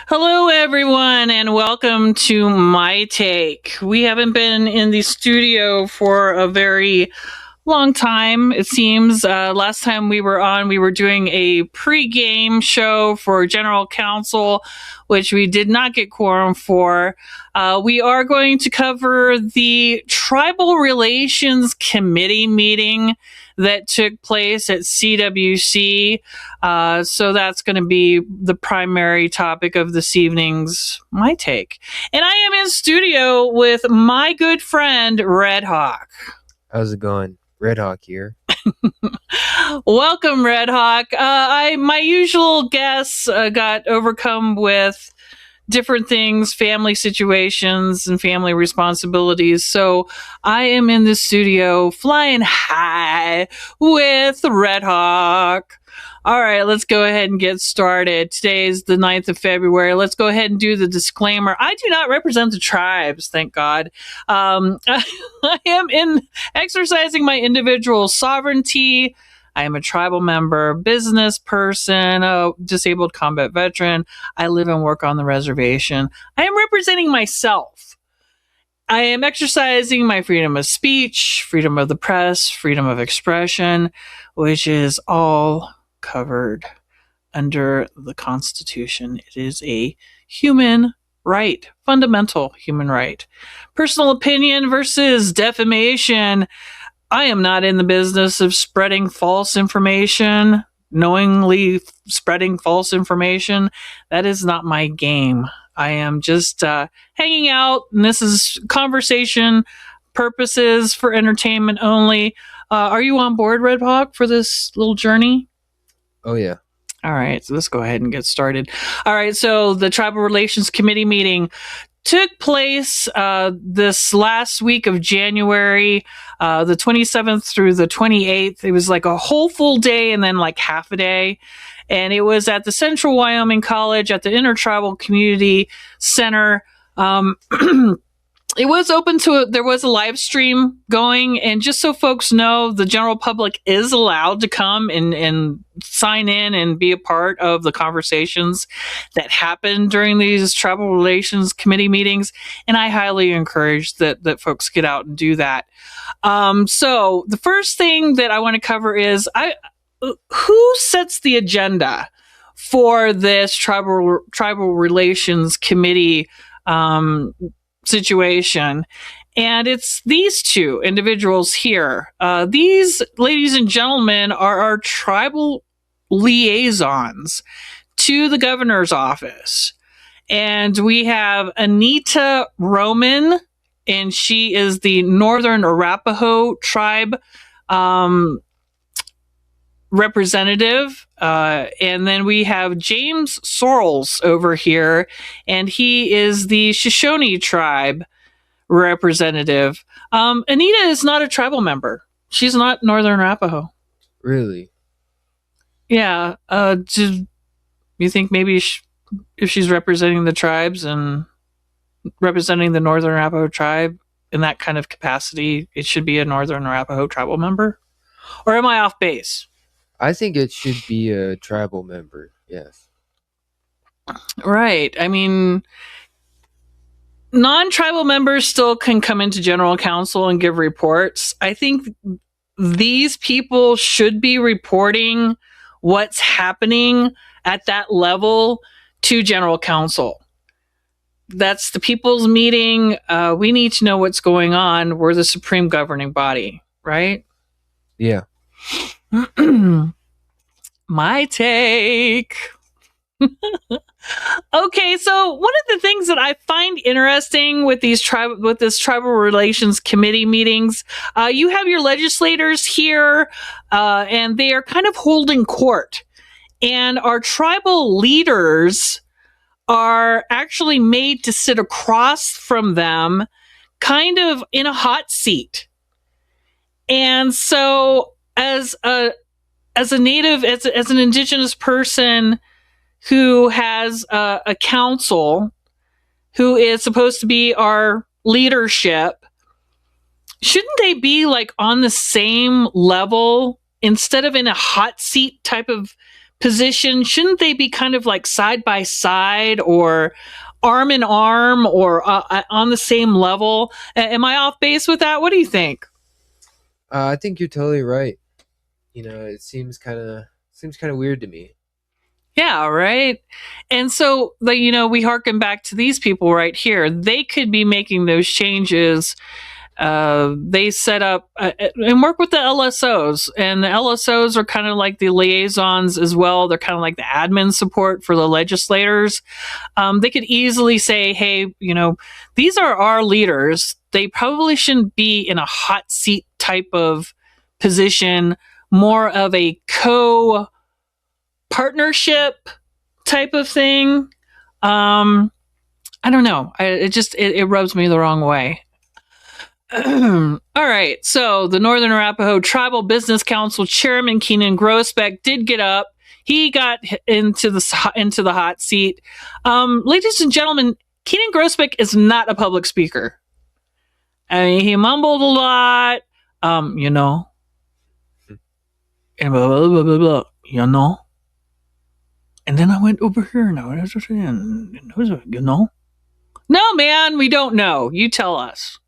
Hello, everyone, and welcome to My Take. We haven't been in the studio for a very long time, it seems. Last time we were on, we were doing a pre-game show for General Counsel, which we did not get quorum for. We are going to cover the Tribal Relations Committee meeting that took place at CWC. So that's going to be the primary topic of this evening's My Take. And I am in studio with my good friend, Red Hawk. How's it going? Red Hawk here. Welcome, Red Hawk. My usual guests got overcome with different things, family situations and family responsibilities. So I am in the studio flying high with Red Hawk. All right, let's go ahead and get started. Today is the 9th of February. Let's go ahead and do the disclaimer. I do not represent the tribes, thank God. I am exercising my individual sovereignty. I am a tribal member, business person, a disabled combat veteran. I live and work on the reservation. I am representing myself. I am exercising my freedom of speech, freedom of the press, freedom of expression, which is all covered under the Constitution. It is a human right, fundamental human right. Personal opinion versus defamation. I am not in the business of spreading false information, knowingly spreading false information. That is not my game. I am just hanging out, and this is conversation purposes for entertainment only. Are you on board, Red Hawk, for this little journey? Oh, yeah. All right, so let's go ahead and get started. All right, so the Tribal Relations Committee meeting took place this last week of January, the 27th through the 28th. It was like a whole full day and then like half a day. And it was at the Central Wyoming College at the Intertribal Community Center. It was open to there was a live stream going, and just so folks know, the general public is allowed to come and sign in and be a part of the conversations that happen during these Tribal Relations Committee meetings, and I highly encourage that folks get out and do that. So the first thing that I want to cover is who sets the agenda for this Tribal Relations Committee situation, and it's these two individuals here. These ladies and gentlemen are our tribal liaisons to the governor's office, and we have Anita Roman, and she is the Northern Arapaho tribe representative, and then we have James Sorrells over here, and he is the Shoshone tribe representative. Anita is not a tribal member. She's not Northern Arapaho. Really? Yeah. Do you think maybe if she's representing the tribes and representing the Northern Arapaho tribe in that kind of capacity, it should be a Northern Arapaho tribal member? Or am I off base? I think it should be a tribal member, yes. Right. I mean, non-tribal members still can come into general counsel and give reports. I think these people should be reporting what's happening at that level to general counsel. That's the people's meeting. We need to know what's going on. We're the supreme governing body, right? Yeah. My take. Okay, so one of the things that I find interesting with this Tribal Relations Committee meetings, you have your legislators here, and they are kind of holding court, and our tribal leaders are actually made to sit across from them, kind of in a seat. And so, as an indigenous person who has a council who is supposed to be our leadership, shouldn't they be like on the same level instead of in a hot seat type of position? Shouldn't they be kind of like side by side or arm in arm or on the same level? Am I off base with that? What do you think? I think you're totally right. It seems kind of weird to me. Yeah, right. And so, we harken back to these people right here. They could be making those changes. They set up and work with the LSOs, and the LSOs are kind of like the liaisons as well. They're kind of like the admin support for the legislators. They could easily say, hey, these are our leaders. They probably shouldn't be in a hot seat type of position, more of a co partnership type of thing. I don't know. It rubs me the wrong way. All right. So the Northern Arapaho Tribal Business Council Chairman Keenan Grosbeck did get up. He got into the hot seat. Ladies and gentlemen, Keenan Grosbeck is not a public speaker. I mean, he mumbled a lot. You know, and blah blah blah blah blah. You know. And then I went over here and I was saying, No, man, we don't know. You tell us.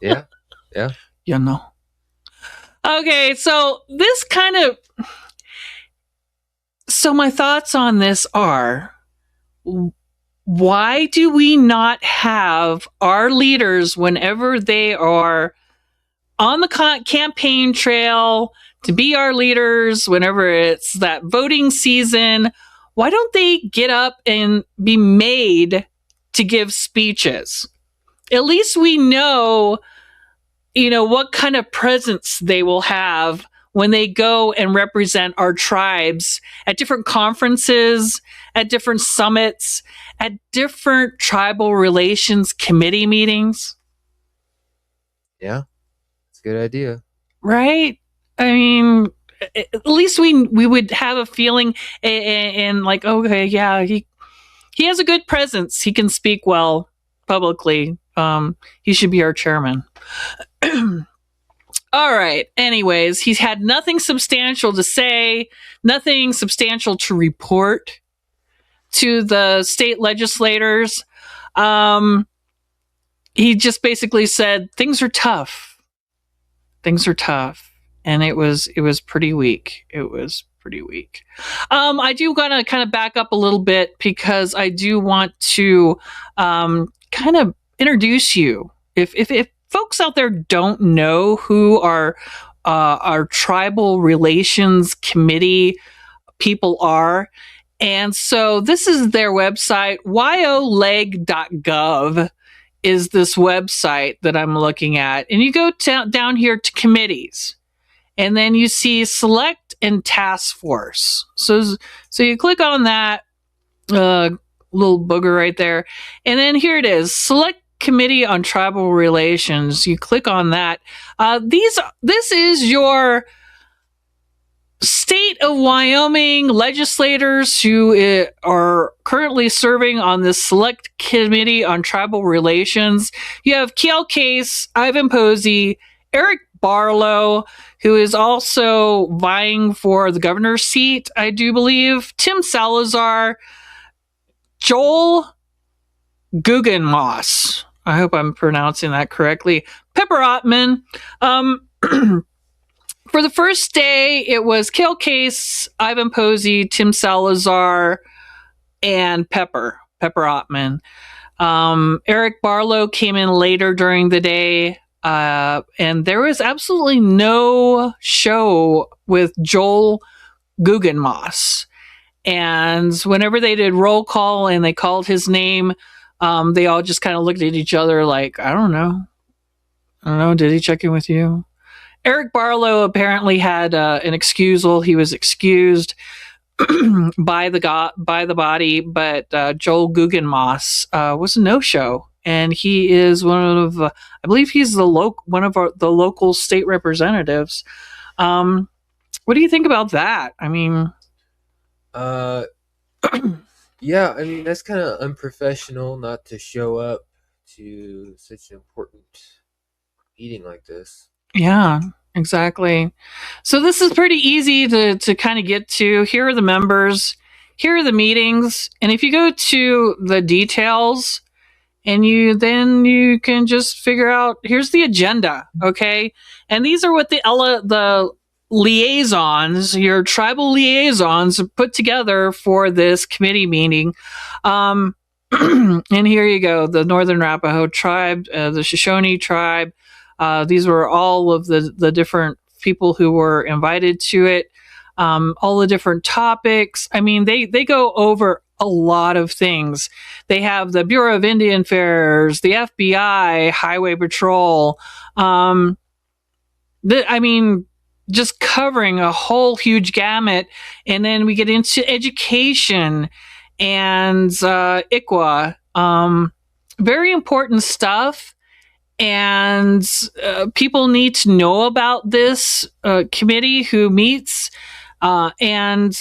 Yeah, yeah. You know. Okay, so this kind of. So my thoughts on this are, why do we not have our leaders, whenever they are on the campaign trail to be our leaders, whenever it's that voting season, why don't they get up and be made to give speeches? At least we know, what kind of presence they will have when they go and represent our tribes at different conferences, at different summits, at different tribal relations committee meetings. Yeah, it's a good idea. Right? I mean, at least we would have a feeling and like, okay, yeah, he has a good presence. He can speak well publicly. He should be our chairman. All right. Anyways, he's had nothing substantial to say, nothing substantial to report to the state legislators. He just basically said things are tough. Things are tough. And it was pretty weak. It was pretty weak. I do want to kind of back up a little bit because I do want to kind of introduce you. If folks out there don't know who our tribal relations committee people are, and so this is their website, yoleg.gov is this website that I'm looking at. And you go down here to committees, and then you see select and task force. So you click on that little booger right there, and then here it is, select committee on tribal relations. You click on that. This is your state of Wyoming legislators who are currently serving on this select committee on tribal relations. You have Kiel Case, Ivan Posey, Eric Barlow, who is also vying for the governor's seat, I do believe, Tim Salazar, Joel Guggenmoss. I hope I'm pronouncing that correctly. Pepper Ottman. For the first day, it was Kiel Case, Ivan Posey, Tim Salazar, and Pepper Ottman. Eric Barlow came in later during the day, and there was absolutely no show with Joel Guggenmoss. And whenever they did roll call and they called his name, they all just kind of looked at each other like, I don't know. Did he check in with you? Eric Barlow apparently had an excusal. He was excused by the body, but Joel Guggenmoss was a no-show, and he is one of, I believe he's the local state representatives. What do you think about that? I mean, yeah, I mean that's kind of unprofessional not to show up to such an important meeting like this. yeah. Exactly. So this is pretty easy to kind of get to. Here are the members. Here are the meetings. And if you go to the details, and you can just figure out, here's the agenda, okay? And these are what the liaisons, your tribal liaisons, put together for this committee meeting. And here you go: the Northern Arapaho tribe, the Shoshone tribe. These were all of the different people who were invited to it. All the different topics. I mean, they go over a lot of things. They have the Bureau of Indian Affairs, the FBI, Highway Patrol. I mean, just covering a whole huge gamut. And then we get into education and ICWA. Very important stuff. And people need to know about this committee who meets and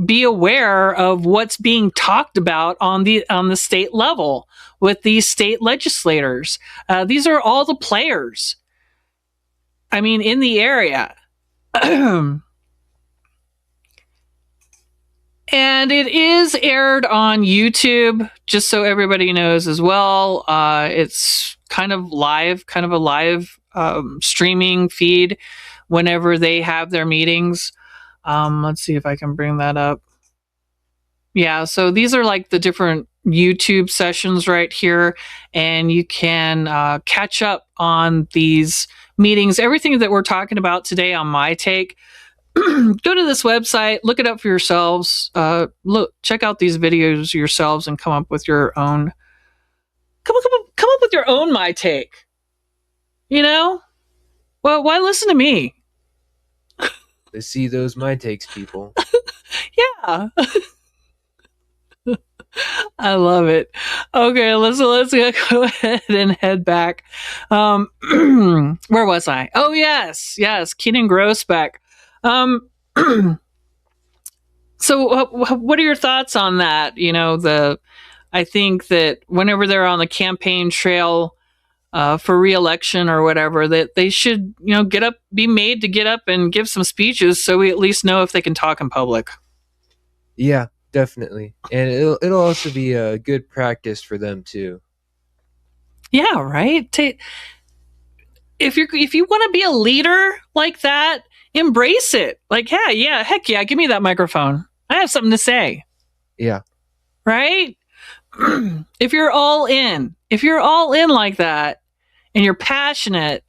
be aware of what's being talked about on the state level with these state legislators. These are all the players, I mean, in the area. And it is aired on YouTube, just so everybody knows as well. It's kind of a live streaming feed whenever they have their meetings. Let's see if I can bring that up. Yeah, so these are like the different YouTube sessions right here, and you can catch up on these meetings. Everything that we're talking about today on My Take, go to this website, look it up for yourselves. Check out these videos yourselves, and come up with your own. Come up with your own My Take. You know, well, why listen to me? Let's see those My Takes, people. Yeah. I love it. Okay, let's go ahead and head back. Where was I? Oh yes, Keenan Grosbeck. So what are your thoughts on that? You know, I think that whenever they're on the campaign trail for re-election or whatever, that they should, be made to get up and give some speeches, so we at least know if they can talk in public. Yeah, definitely, and it'll also be a good practice for them too. Yeah, right. If you want to be a leader like that, embrace it. Like, yeah, heck yeah, give me that microphone. I have something to say. Yeah. Right? If you're all in like that, and you're passionate,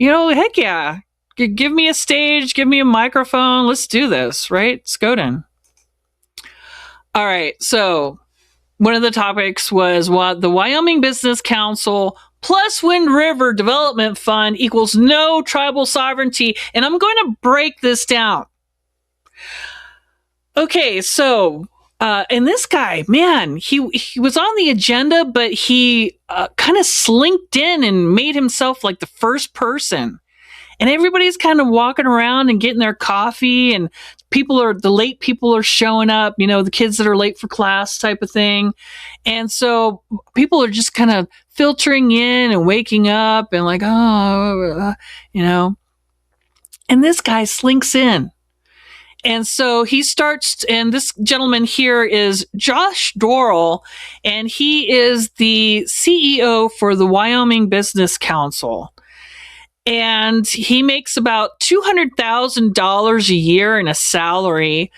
heck yeah, give me a stage, give me a microphone. Let's do this, right? Skoden. All right, so one of the topics was what the Wyoming Business Council plus Wind River Development Fund equals no tribal sovereignty. And I'm going to break this down. Okay, so, and this guy, man, he was on the agenda, but he kind of slinked in and made himself like the first person. And everybody's kind of walking around and getting their coffee, and the late people are showing up, the kids that are late for class type of thing. And so people are just kind of filtering in and waking up and like, and this guy slinks in. And so he starts, and this gentleman here is Josh Dorrell, and he is the CEO for the Wyoming Business Council. And he makes about $200,000 a year in a salary,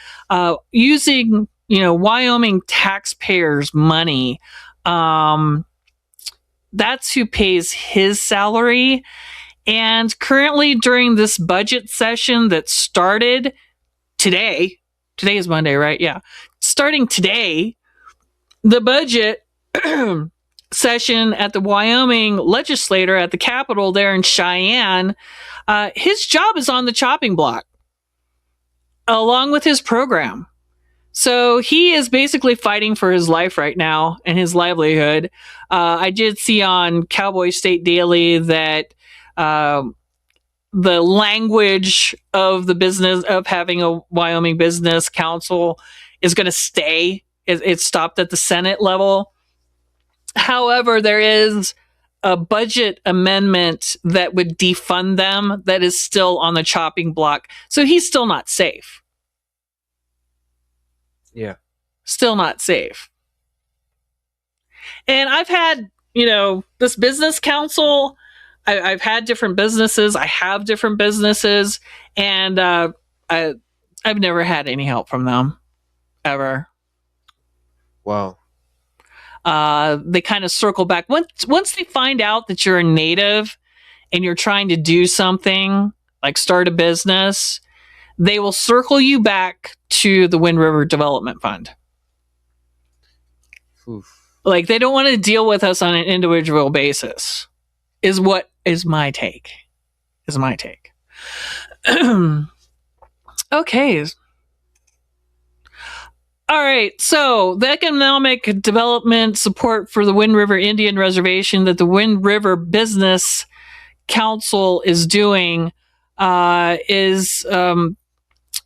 using, Wyoming taxpayers' money. That's who pays his salary. And currently, during this budget session that started today is Monday, right? Yeah. Starting today, the budget session at the Wyoming legislature at the Capitol there in Cheyenne, his job is on the chopping block along with his program. So he is basically fighting for his life right now and his livelihood. I did see on Cowboy State Daily that the language of the business of having a Wyoming Business Council is going to stay. It stopped at the Senate level. However, there is a budget amendment that would defund them that is still on the chopping block. So he's still not safe. Yeah. Still not safe. And I've had, this business council. I've had different businesses. I have different businesses, and I've never had any help from them ever. Wow. They kind of circle back once they find out that you're a native and you're trying to do something like start a business. They will circle you back to the Wind River Development Fund. Oof. Like, they don't want to deal with us on an individual basis, is my take. Okay. All right. So the economic development support for the Wind River Indian Reservation that the Wind River Business Council is doing is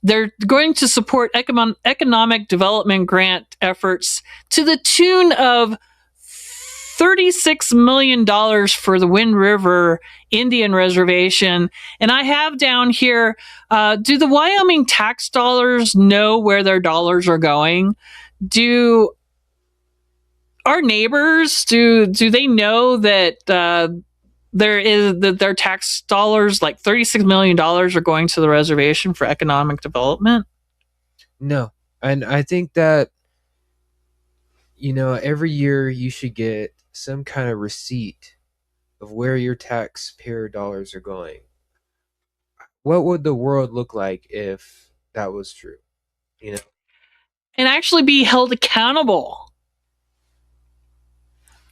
they're going to support economic development grant efforts to the tune of $36 million for the Wind River Indian Reservation. And I have down here, do the Wyoming tax dollars know where their dollars are going? Do our neighbors, do they know that their tax dollars, like $36 million, are going to the reservation for economic development? No. And I think that, every year you should get some kind of receipt of where your taxpayer dollars are going. What would the world look like if that was true? And actually be held accountable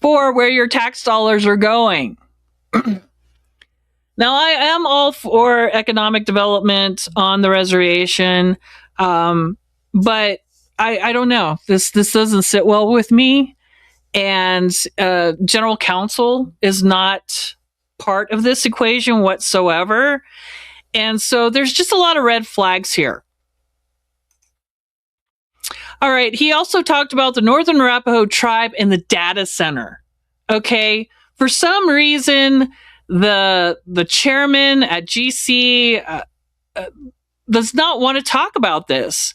for where your tax dollars are going. Now, I am all for economic development on the reservation, but I don't know. This doesn't sit well with me. And general counsel is not part of this equation whatsoever. And so there's just a lot of red flags here. All right. He also talked about the Northern Arapaho tribe and the data center. Okay. For some reason, the chairman at GC does not want to talk about this.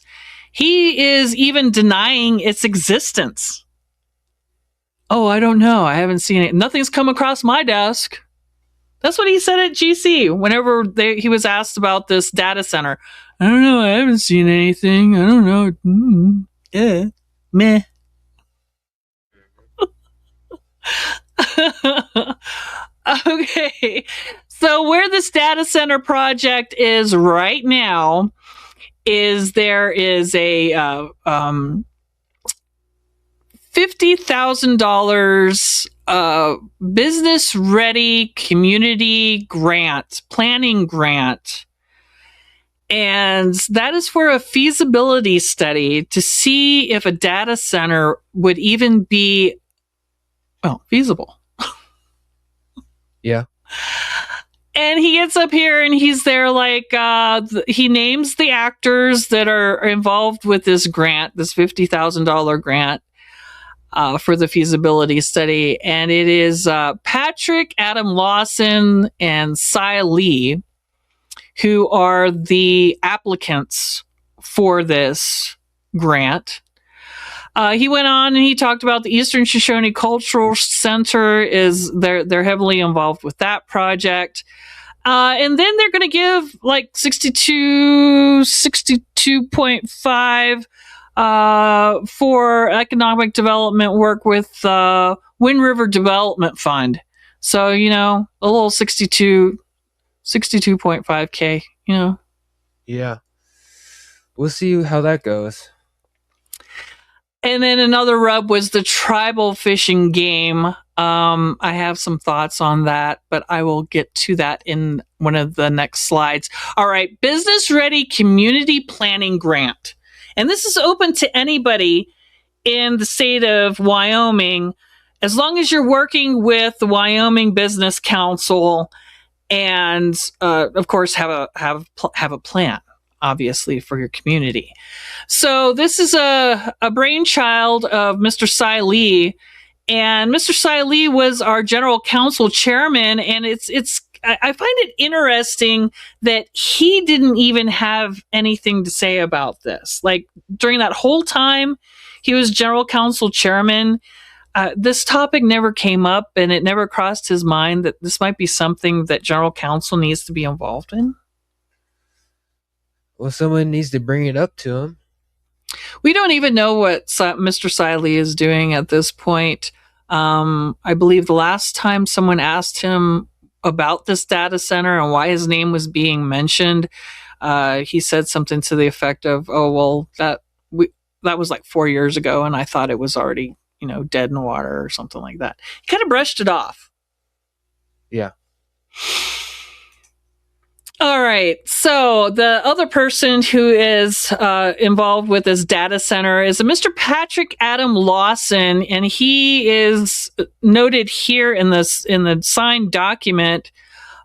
He is even denying its existence. Oh, I don't know. I haven't seen it. Nothing's come across my desk. That's what he said at GC whenever he was asked about this data center. I don't know. I haven't seen anything. I don't know. Yeah. Meh. Okay. So where this data center project is right now is there is a $50,000 business ready community grant, planning grant. And that is for a feasibility study to see if a data center would even be, feasible. Yeah. And he gets up here and he's there like, he names the actors that are involved with this grant, this $50,000 grant for the feasibility study. And it is Patrick, Adam Lawson, and Cy Lee, who are the applicants for this grant. He went on and he talked about the Eastern Shoshone Cultural Center. They're heavily involved with that project. And then they're going to give like 62.5 for economic development work with Wind River Development Fund. So, a little 62.5K, Yeah. We'll see how that goes. And then another rub was the tribal fishing game. I have some thoughts on that, but I will get to that in one of the next slides. All right, business ready community planning grant. And this is open to anybody in the state of Wyoming, as long as you're working with the Wyoming Business Council and, of course, have a plan, obviously, for your community. So this is a brainchild of Mr. Cy Lee, And Mr. Siley was our general counsel chairman, and I find it interesting that he didn't even have anything to say about this. Like during that whole time he was general counsel chairman, this topic never came up, and it never crossed his mind that this might be something that general counsel needs to be involved in. Well, someone needs to bring it up to him. We don't even know what Mr. Siley is doing at this point. I believe the last time someone asked him about this data center and why his name was being mentioned, he said something to the effect of, "Oh, well, that was like 4 years ago, and I thought it was already, dead in the water," or something like that. He kind of brushed it off. Yeah. All right. So the other person who is involved with this data center is a Mr. Patrick Adam Lawson, and he is noted here in the signed document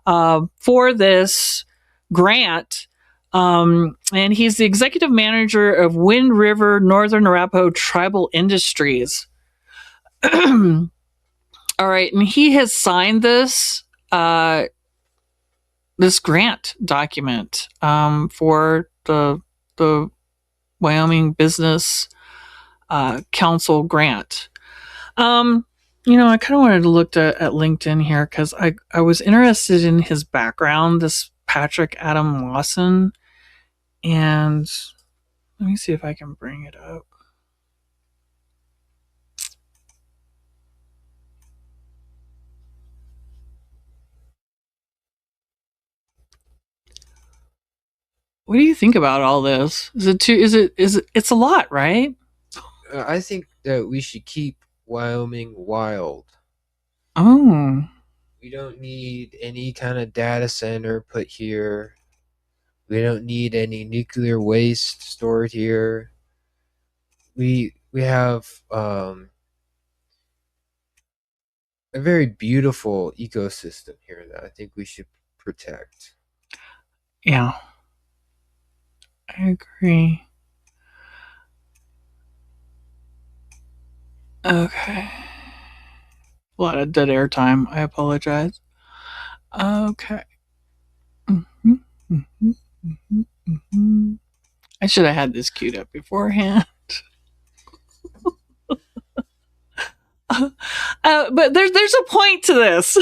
for this grant. And he's the executive manager of Wind River Northern Arapaho Tribal Industries. All right, and he has signed this grant document for the Wyoming Business Council grant. I kind of wanted to look at LinkedIn here because I was interested in his background, this Patrick Adam Lawson, and let me see if I can bring it up. What do you think about all this? It's a lot, right? I think that we should keep Wyoming wild. Oh. We don't need any kind of data center put here. We don't need any nuclear waste stored here. We have a very beautiful ecosystem here that I think we should protect. Yeah, I agree. Okay. A lot of dead air time. I apologize. Okay. I should have had this queued up beforehand. But there's a point to this.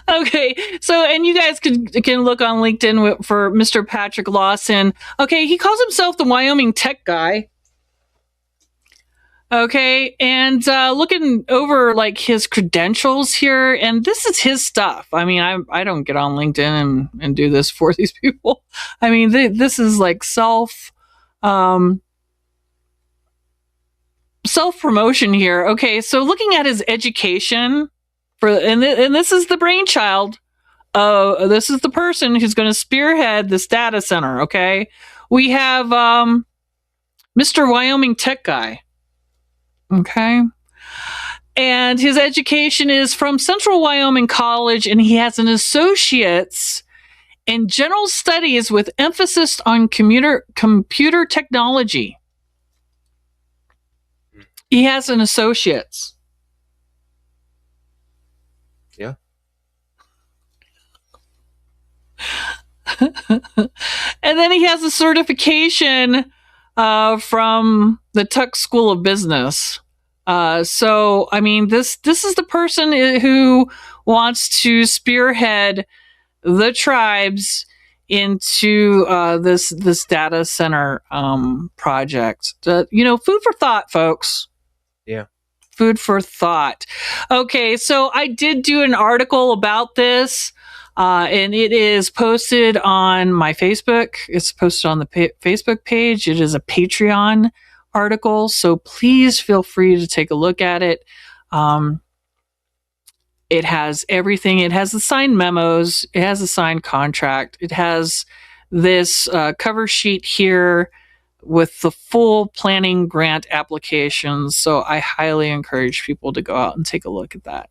Okay, so and you guys can look on LinkedIn for Mr. Patrick Lawson. Okay, he calls himself the Wyoming tech guy. Okay, and looking over like his credentials here, and this is his stuff. I mean, I don't get on LinkedIn and do this for these people. I mean, this is like self promotion here. Okay, so looking at his education and this is the brainchild. This is the person who's going to spearhead this data center. Okay, we have Mr. Wyoming Tech Guy. Okay. And his education is from Central Wyoming College, and he has an associate's in general studies with emphasis on computer technology. He has an associate's. Yeah. And then he has a certification from the Tuck School of Business. So, I mean, this is the person who wants to spearhead the tribes into this data center project. Food for thought, folks. Yeah. Food for thought. Okay, so I did do an article about this. And it is posted on my Facebook. It's posted on the Facebook page. It is a Patreon article, so please feel free to take a look at it. It has everything. It has the signed memos. It has a signed contract. It has this cover sheet here with the full planning grant applications. So I highly encourage people to go out and take a look at that.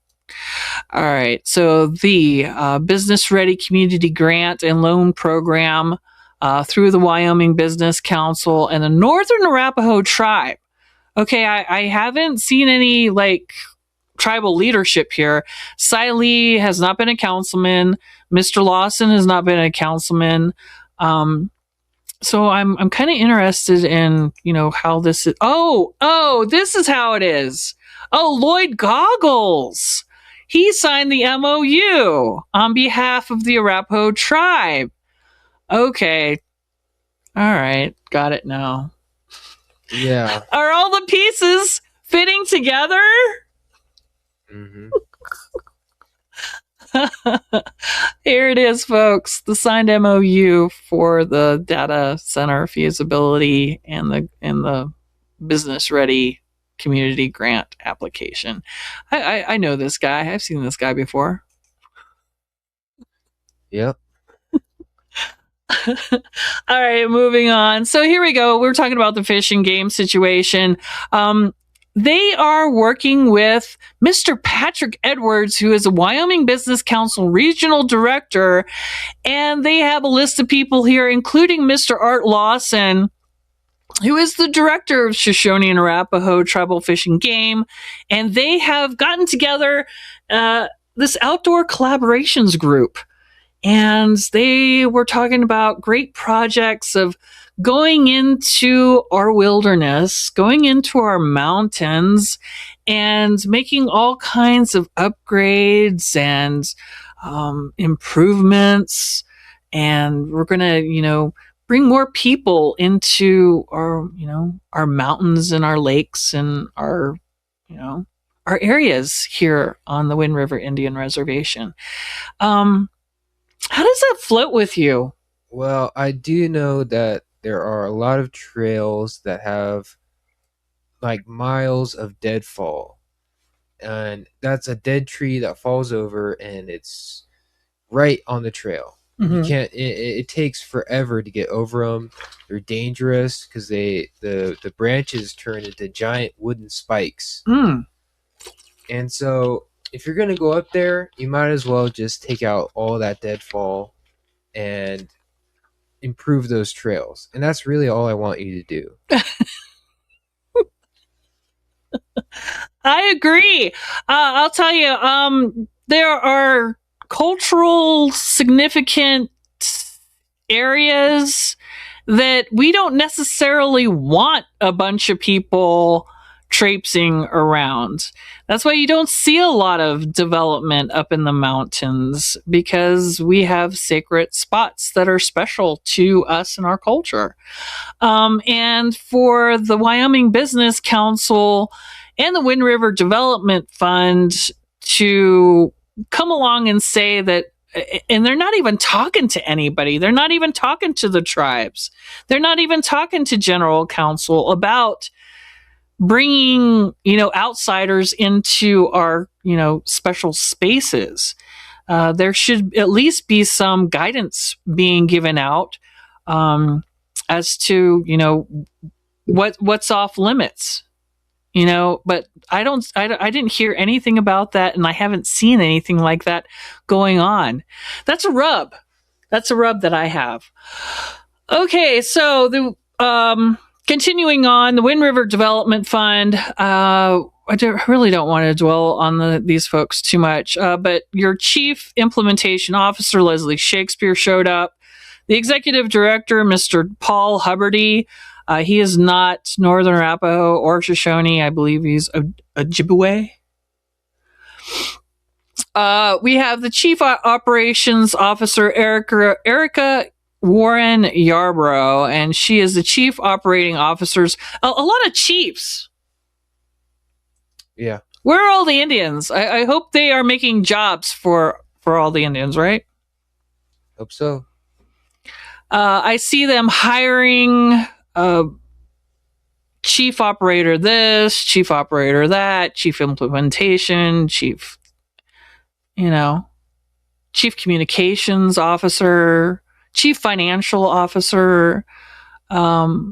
All right, so the Business Ready Community Grant and Loan Program through the Wyoming Business Council and the Northern Arapaho Tribe. Okay, I haven't seen any like tribal leadership here. Cy Lee has not been a councilman. Mr. Lawson has not been a councilman. So I'm kind of interested in, how this is. Oh, this is how it is. Oh, Lloyd Goggles. He signed the MOU on behalf of the Arapaho tribe. Okay. All right. Got it now. Yeah. Are all the pieces fitting together? Mm-hmm. Here it is, folks. The signed MOU for the data center feasibility and the business ready community grant application. I know this guy. I've seen this guy before. Yep. All right, moving on. So here we go. We're talking about the fish and game situation. They are working with Mr. Patrick Edwards, who is a Wyoming Business Council regional director, and they have a list of people here, including Mr. Art Lawson, who is the director of Shoshone and Arapaho Tribal Fish and Game, and they have gotten together this outdoor collaborations group. And they were talking about great projects of going into our wilderness, going into our mountains, and making all kinds of upgrades and improvements. And we're going to, bring more people into our mountains and our lakes and our areas here on the Wind River Indian Reservation. How does that float with you? Well, I do know that there are a lot of trails that have like miles of deadfall. And that's a dead tree that falls over and it's right on the trail. Mm-hmm. You can't it takes forever to get over them. They're dangerous because the branches turn into giant wooden spikes. And so if you're going to go up there, you might as well just take out all that deadfall and improve those trails. And that's really all I want you to do. I agree. I'll tell you, there are cultural significant areas that we don't necessarily want a bunch of people traipsing around. That's why you don't see a lot of development up in the mountains, because we have sacred spots that are special to us and our culture. And for the Wyoming Business Council and the Wind River Development Fund to come along and say that, and they're not even talking to anybody. They're not even talking to the tribes. They're not even talking to General Council about bringing, outsiders into our, special spaces. There should at least be some guidance being given out as to, what's off limits. But I didn't hear anything about that, and I haven't seen anything like that going on. That's a rub. That's a rub that I have. Okay, so the continuing on, the Wind River Development Fund. I really don't want to dwell on these folks too much, but your Chief Implementation Officer, Leslie Shakespeare, showed up. The Executive Director, Mr. Paul Hubbardy, he is not Northern Arapaho or Shoshone. I believe he's a Ojibwe. We have the Chief Operations Officer, Erica Warren Yarbrough, and she is the Chief Operating Officers. A lot of chiefs. Yeah. Where are all the Indians? I hope they are making jobs for all the Indians, right? Hope so. I see them hiring chief operator this, chief operator that, chief implementation, chief communications officer, chief financial officer. Yeah.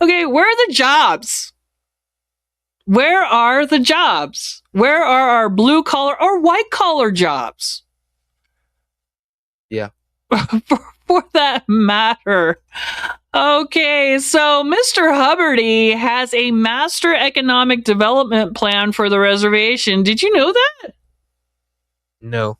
Okay, where are the jobs? Where are the jobs? Where are our blue collar or white collar jobs? Yeah. For that matter. Okay, so Mr. Hubbardy has a master economic development plan for the reservation. Did you know that? No.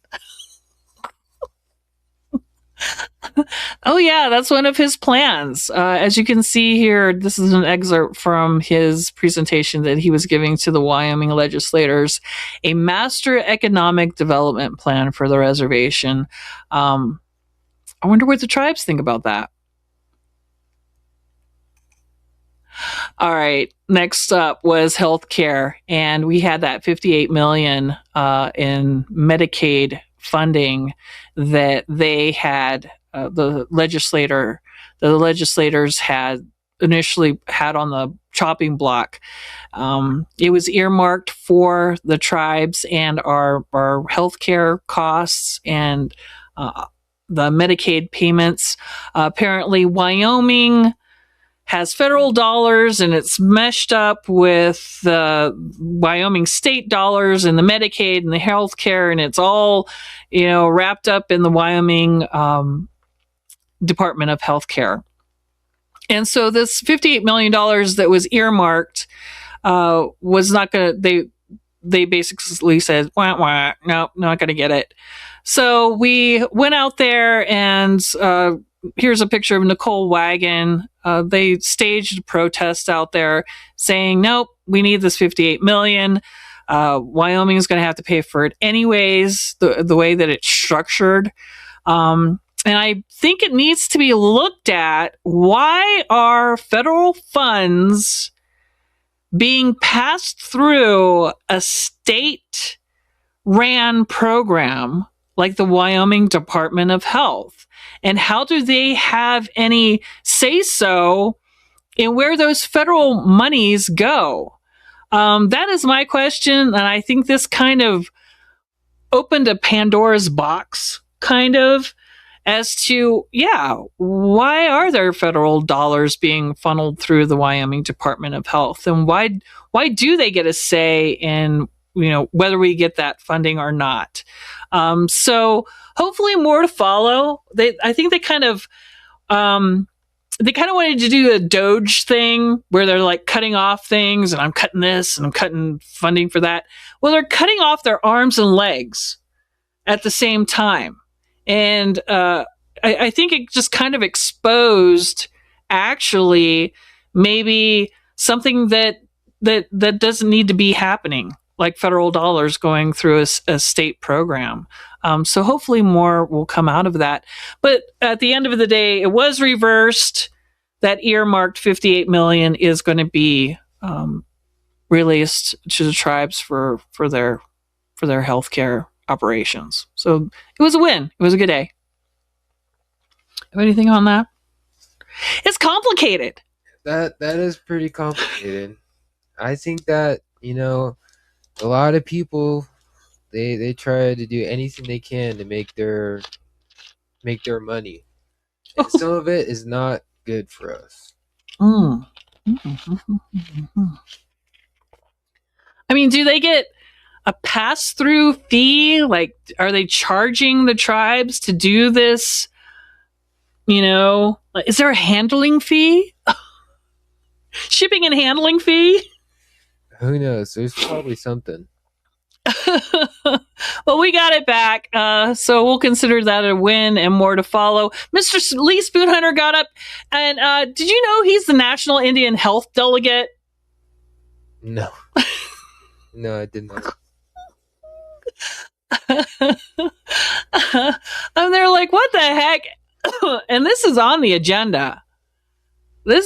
Oh, yeah, that's one of his plans. As you can see here, this is an excerpt from his presentation that he was giving to the Wyoming legislators, a master economic development plan for the reservation. I wonder what the tribes think about that. All right. Next up was healthcare, and we had that 58 million in Medicaid funding that they had the legislators had initially had on the chopping block. It was earmarked for the tribes and our healthcare costs and the Medicaid payments. Apparently, Wyoming has federal dollars and it's meshed up with the Wyoming state dollars and the Medicaid and the healthcare, and it's all, wrapped up in the Wyoming Department of Healthcare. And so this $58 million that was earmarked was not going to, they basically said, wah, wah, no, not going to get it. So we went out there and here's a picture of Nicole Wagon. They staged a protest out there saying, nope, we need this 58 million. Wyoming is going to have to pay for it anyways, the way that it's structured. And I think it needs to be looked at. Why are federal funds being passed through a state ran program like the Wyoming Department of Health? And how do they have any say so in where those federal monies go? That is my question. And I think this kind of opened a Pandora's box, kind of, as to, why are there federal dollars being funneled through the Wyoming Department of Health? And why do they get a say in, whether we get that funding or not? So hopefully more to follow. I think they kind of wanted to do a Doge thing where they're like cutting off things, and I'm cutting this and I'm cutting funding for that. Well, they're cutting off their arms and legs at the same time. And I think it just kind of exposed actually maybe something that doesn't need to be happening, like federal dollars going through a state program. So hopefully more will come out of that. But at the end of the day, it was reversed. That earmarked 58 million is going to be released to the tribes for their healthcare operations. So it was a win. It was a good day. Have anything on that? It's complicated. That is pretty complicated. I think that, a lot of people they try to do anything they can to make their money. And some of it is not good for us. I mean, do they get a pass-through fee? Like, are they charging the tribes to do this? Is there a handling fee? Shipping and handling fee? Who knows? There's probably something. Well, we got it back, so we'll consider that a win and more to follow. Mr. Lee Spoonhunter got up, and did you know he's the National Indian Health Delegate? No. No, I did not. And they're like, what the heck? And this is on the agenda. That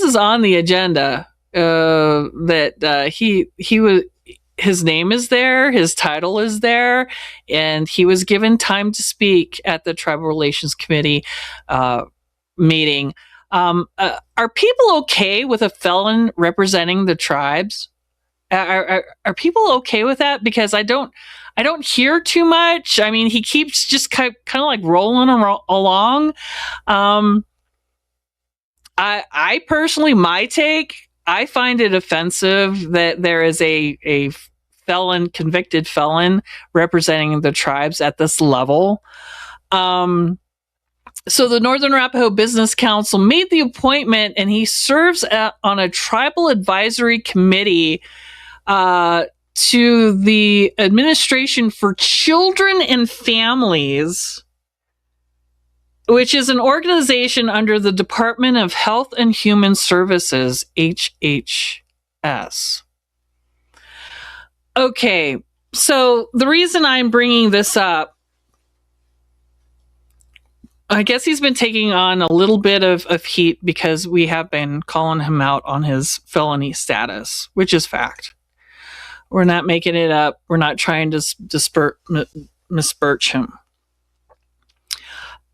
he was, his name is there, his title is there, and he was given time to speak at the Tribal Relations Committee meeting. Are people okay with a felon representing the tribes? Are people okay with that? Because I don't hear too much. I mean, he keeps just kind of like rolling along. I personally, my take, I find it offensive that there is a convicted felon representing the tribes at this level. So the Northern Arapaho Business Council made the appointment, and he serves on a tribal advisory committee to the Administration for Children and Families, which is an organization under the Department of Health and Human Services, HHS. Okay, so the reason I'm bringing this up, I guess he's been taking on a little bit of heat because we have been calling him out on his felony status, which is fact. We're not making it up. We're not trying to misperch him.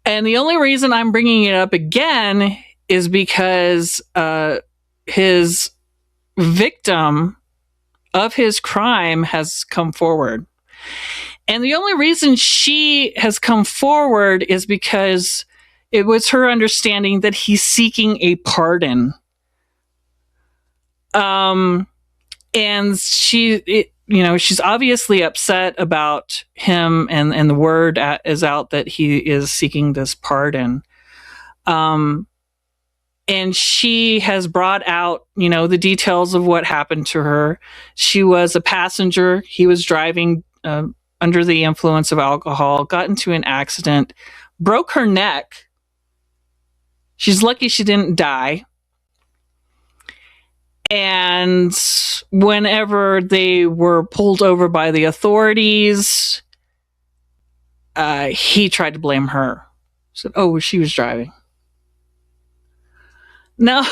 And the only reason I'm bringing it up again is because his victim of his crime has come forward. And the only reason she has come forward is because it was her understanding that he's seeking a pardon. And she's obviously upset about him, and the word is out that he is seeking this pardon. And she has brought out, the details of what happened to her. She was a passenger. He was driving under the influence of alcohol, got into an accident, broke her neck. She's lucky she didn't die. And whenever they were pulled over by the authorities, he tried to blame her. Said, "Oh, she was driving." No,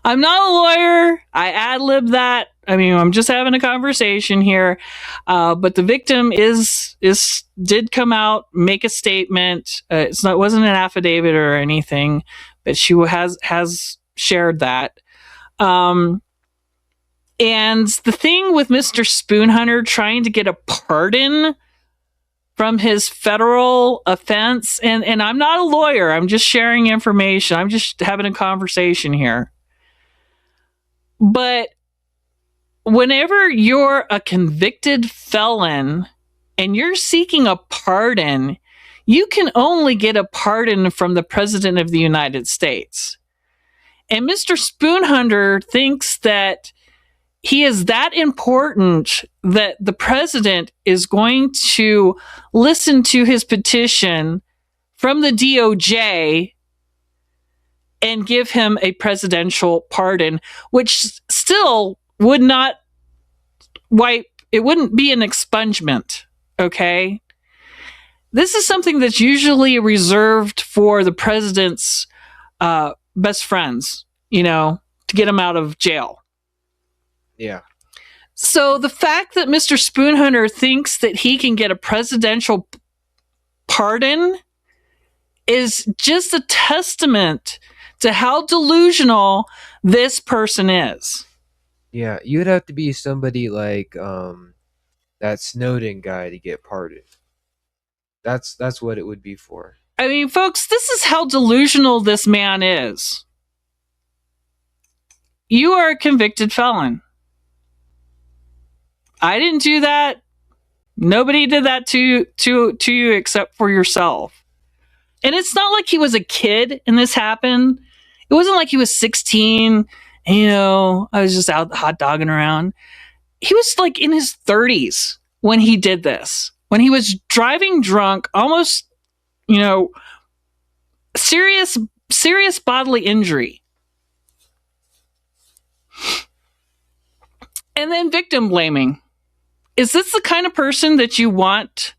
I'm not a lawyer. I ad-lib that. I mean, I'm just having a conversation here. But the victim did come out, make a statement. It wasn't an affidavit or anything, but she has shared that. And the thing with Mr. Spoonhunter trying to get a pardon from his federal offense, and I'm not a lawyer, I'm just sharing information, I'm just having a conversation here. But whenever you're a convicted felon and you're seeking a pardon, you can only get a pardon from the President of the United States. And Mr. Spoonhunter thinks that he is that important that the president is going to listen to his petition from the DOJ and give him a presidential pardon, which still would not it wouldn't be an expungement, okay? This is something that's usually reserved for the president's best friends, to get him out of jail. Yeah. So the fact that Mr. Spoonhunter thinks that he can get a presidential pardon is just a testament to how delusional this person is. Yeah, you'd have to be somebody like that Snowden guy to get pardoned. That's what it would be for. I mean, folks, this is how delusional this man is. You are a convicted felon. I didn't do that. Nobody did that to you except for yourself. And it's not like he was a kid and this happened. It wasn't like he was 16. I was just out hot dogging around. He was like in his 30s when he did this. When he was driving drunk, almost, serious bodily injury. And then victim blaming. Is this the kind of person that you want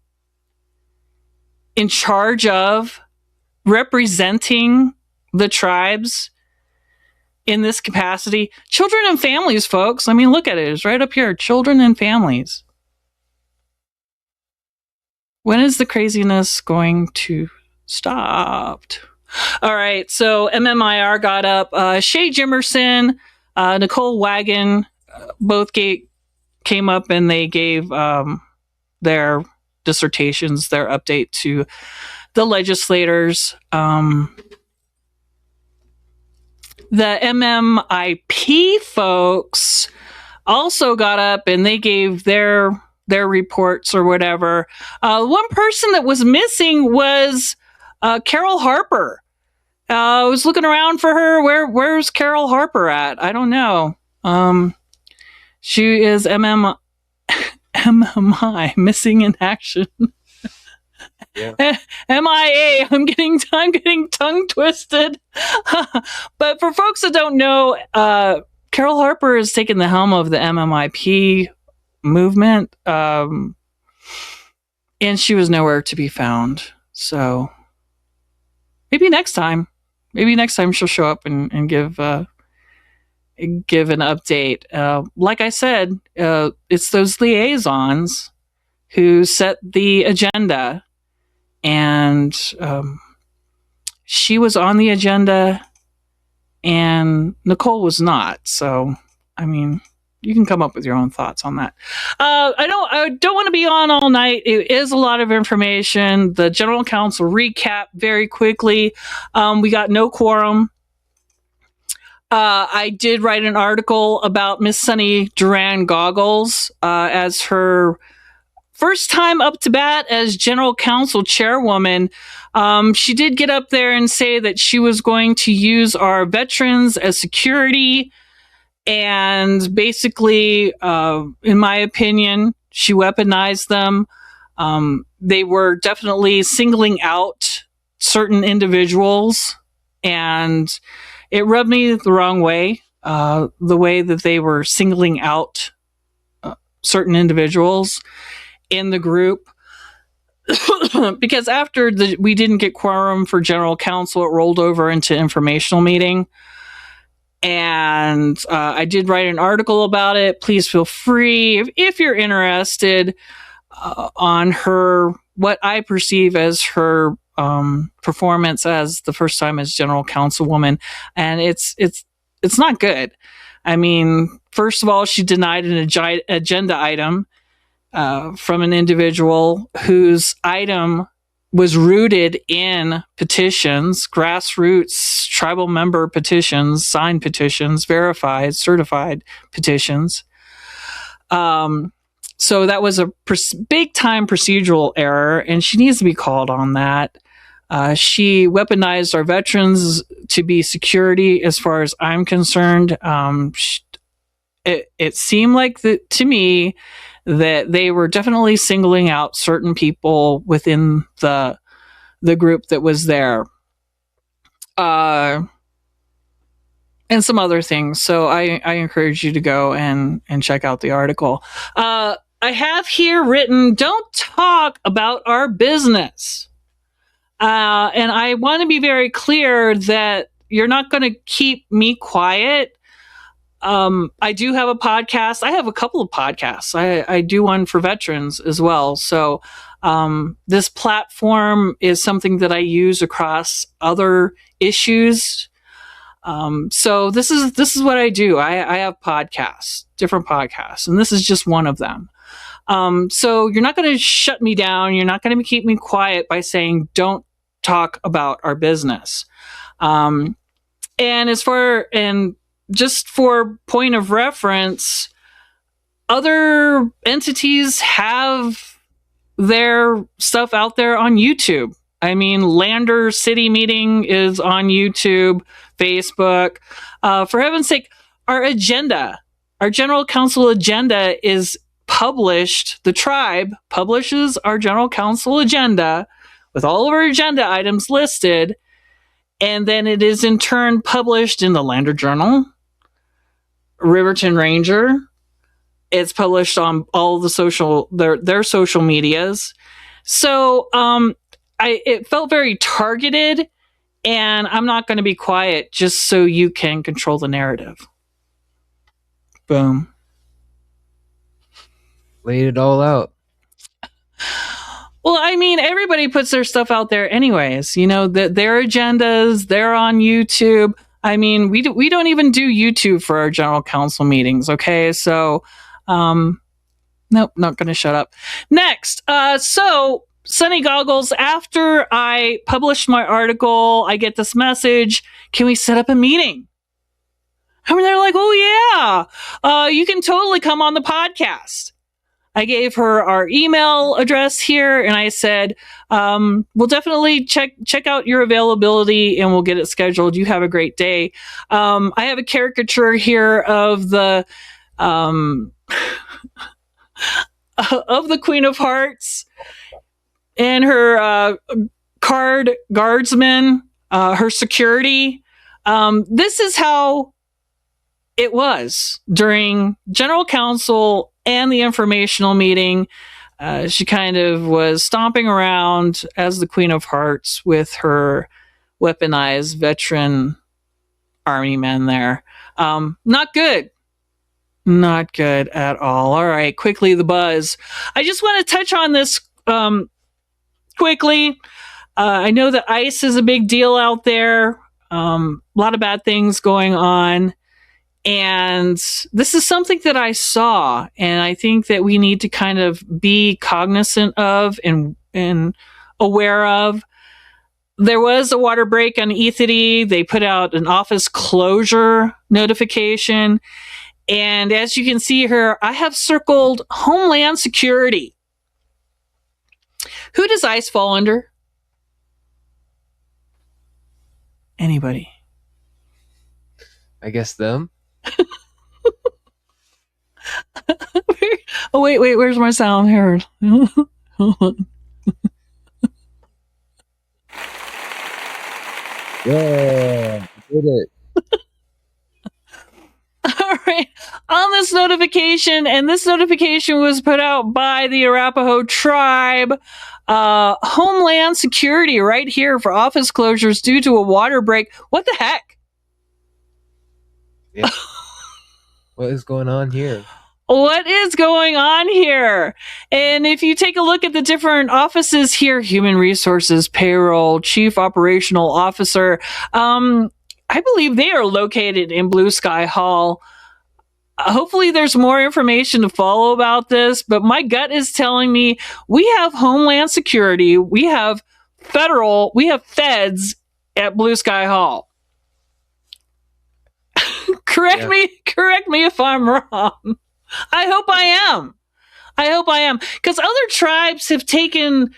in charge of representing the tribes in this capacity? Children and families, folks. I mean, look at it. It's right up here. Children and families. When is the craziness going to stop? All right. So MMIR got up. Shay Jimerson, Nicole Wagon, both came up and they gave their dissertations, their update to the legislators. the MMIP folks also got up and they gave their reports or whatever. One person that was missing was Carol Harper. I was looking around for her. Where's Carol Harper at? I don't know. She is MMI, missing in action. Yeah. MIA. I'm getting tongue twisted. But for folks that don't know, Carol Harper has taken the helm of the MMIP movement, and she was nowhere to be found. So maybe next time she'll show up and give an update. Like I said, it's those liaisons who set the agenda, and she was on the agenda and Nicole was not. So, I mean, you can come up with your own thoughts on that. I don't want to be on all night. It is a lot of information. The general counsel recap very quickly. We got no quorum. I did write an article about Miss Sunny Duran Goggles as her first time up to bat as general counsel chairwoman. She did get up there and say that she was going to use our veterans as security. And basically, in my opinion, she weaponized them. They were definitely singling out certain individuals, and it rubbed me the wrong way, the way that they were singling out certain individuals in the group. Because after we didn't get quorum for general counsel, it rolled over into informational meeting. And I did write an article about it. Please feel free, if you're interested, on her, what I perceive as her performance as the first time as general councilwoman. And it's not good. I mean, first of all, she denied an agenda item from an individual whose item was rooted in petitions, grassroots tribal member petitions, signed petitions, verified, certified petitions. So that was a big time procedural error, and she needs to be called on that. She weaponized our veterans to be security, as far as I'm concerned. It seemed like to me that they were definitely singling out certain people within the group that was there. And some other things. So I encourage you to go and check out the article. I have here written, don't talk about our business. And I want to be very clear that you're not going to keep me quiet. I do have a podcast. I have a couple of podcasts. I do one for veterans as well. So this platform is something that I use across other issues. So this is what I do. I have podcasts, different podcasts, and this is just one of them. So you're not going to shut me down. You're not going to keep me quiet by saying, don't talk about our business. And just for point of reference, other entities have their stuff out there on YouTube. I mean, Lander City Meeting is on YouTube, Facebook. For heaven's sake, our agenda, our general council agenda is published. The tribe publishes our general council agenda with all of our agenda items listed. And then it is in turn published in the Lander Journal, Riverton Ranger. It's published on all the their social medias. So it felt very targeted, and I'm not going to be quiet just so you can control the narrative. Boom. Laid it all out. Well, I mean, everybody puts their stuff out there anyways. You know, their agendas, they're on YouTube. I mean, we don't even do YouTube for our general council meetings, okay? So, nope, not going to shut up. Next, so Sunny Goggles, after I published my article, I get this message, can we set up a meeting? I mean, they're like, oh, yeah, you can totally come on the podcast. I gave her our email address here, and I said, we'll definitely check out your availability, and we'll get it scheduled. You have a great day. I have a caricature here of the of the Queen of Hearts and her guardsmen, her security. This is how it was during General Council and the informational meeting. She kind of was stomping around as the Queen of Hearts with her weaponized veteran army men there. Not good. Not good at all. All right, quickly, the buzz. I just want to touch on this quickly. I know that ICE is a big deal out there. A lot of bad things going on. And this is something that I saw, and I think that we need to kind of be cognizant of and aware of. There was a water break on Ethity. They put out an office closure notification. And as you can see here, I have circled Homeland Security. Who does ICE fall under? Anybody? I guess them. Oh, wait, where's my sound here? Yeah, did it. All right. On this notification, and this notification was put out by the Arapaho tribe, Homeland Security right here for office closures due to a water break. What the heck? Yeah. What is going on here? What is going on here? And if you take a look at the different offices here, human resources, payroll, chief operational officer, I believe they are located in Blue Sky Hall. Hopefully there's more information to follow about this, but my gut is telling me we have Homeland Security, we have feds at Blue Sky Hall. Correct me if I'm wrong. I hope I am. Because other tribes have taken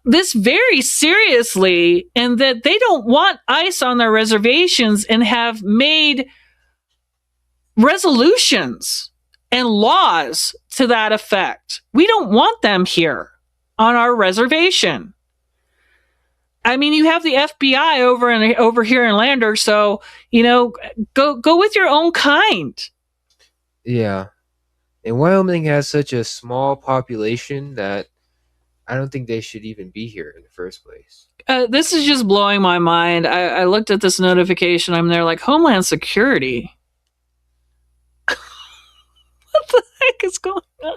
this very seriously, and that they don't want ICE on their reservations and have made resolutions and laws to that effect. We don't want them here on our reservation. I mean, you have the FBI over here in Lander, so go with your own kind. Yeah. And Wyoming has such a small population that I don't think they should even be here in the first place. This is just blowing my mind. I looked at this notification. I'm there like, Homeland Security. What the heck is going on?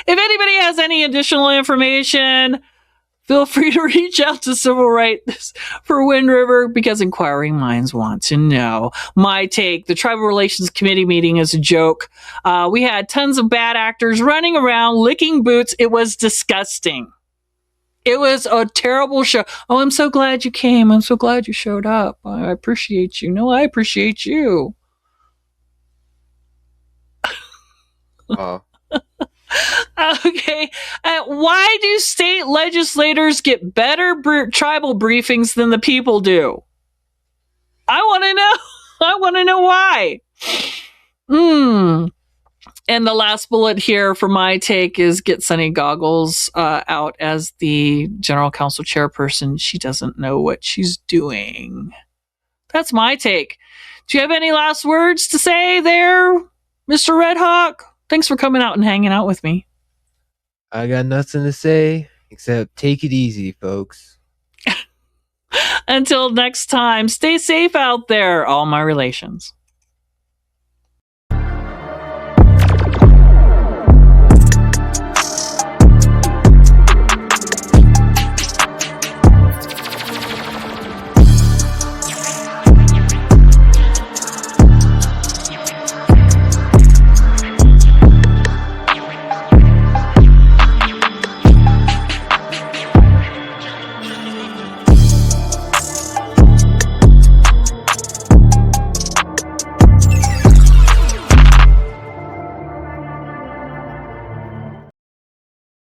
If anybody has any additional information, feel free to reach out to Civil Rights for Wind River, because inquiring minds want to know. My take, the Tribal Relations Committee meeting is a joke. We had tons of bad actors running around, licking boots. It was disgusting. It was a terrible show. Oh, I'm so glad you came. I'm so glad you showed up. I appreciate you. No, I appreciate you. Okay. Why do state legislators get better tribal briefings than the people do? I want to know. I want to know why. And the last bullet here for my take is get Sunny Goggles out as the General Council chairperson. She doesn't know what she's doing. That's my take. Do you have any last words to say there, Mr. Red Hawk? Thanks for coming out and hanging out with me. I got nothing to say except take it easy, folks. Until next time, stay safe out there, all my relations.